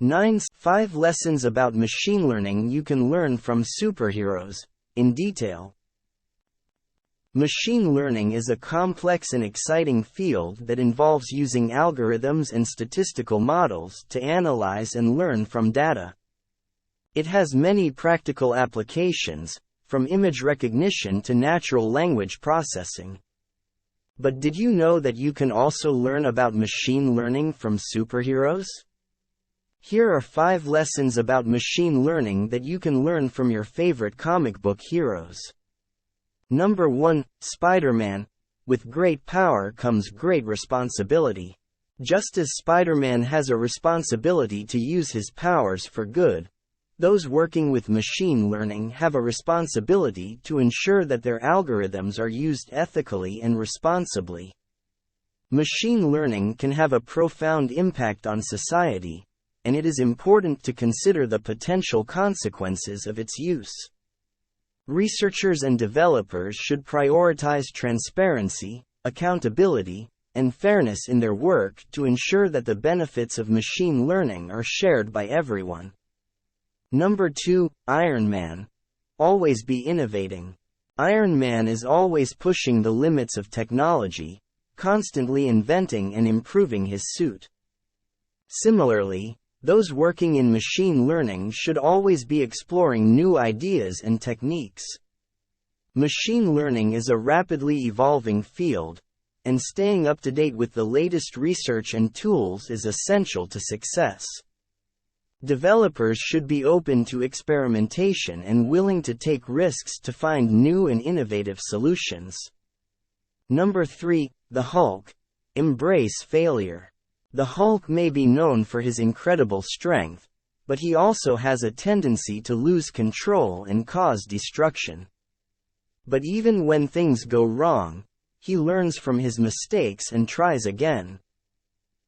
5 lessons about machine learning you can learn from superheroes, in detail. Machine learning is a complex and exciting field that involves using algorithms and statistical models to analyze and learn from data. It has many practical applications, from image recognition to natural language processing. But did you know that you can also learn about machine learning from superheroes? Here are 5 lessons about machine learning that you can learn from your favorite comic book heroes. Number 1, Spider-Man. With great power comes great responsibility. Just as Spider-Man has a responsibility to use his powers for good, those working with machine learning have a responsibility to ensure that their algorithms are used ethically and responsibly. Machine learning can have a profound impact on society, and it is important to consider the potential consequences of its use. Researchers and developers should prioritize transparency, accountability, and fairness in their work to ensure that the benefits of machine learning are shared by everyone. Number 2, Iron Man. Always be innovating. Iron Man is always pushing the limits of technology, constantly inventing and improving his suit. Similarly, those working in machine learning should always be exploring new ideas and techniques. Machine learning is a rapidly evolving field, and staying up to date with the latest research and tools is essential to success. Developers should be open to experimentation and willing to take risks to find new and innovative solutions. Number 3, the Hulk. Embrace failure. The Hulk may be known for his incredible strength, but he also has a tendency to lose control and cause destruction. But even when things go wrong, he learns from his mistakes and tries again.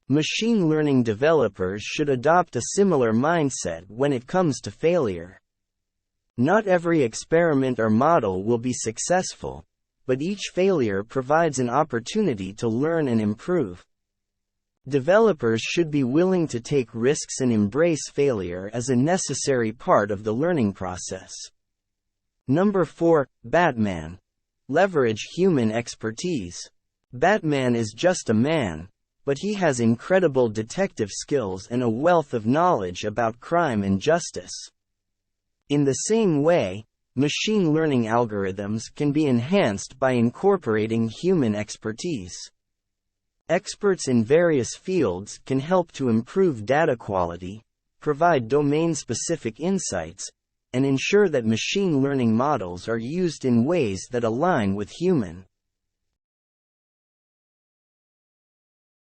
Machine learning developers should adopt a similar mindset when it comes to failure. Not every experiment or model will be successful, but each failure provides an opportunity to learn and improve. Developers should be willing to take risks and embrace failure as a necessary part of the learning process. Number 4, Batman. Leverage human expertise. Batman is just a man, but he has incredible detective skills and a wealth of knowledge about crime and justice. In the same way, machine learning algorithms can be enhanced by incorporating human expertise. Experts in various fields can help to improve data quality, provide domain-specific insights, and ensure that machine learning models are used in ways that align with human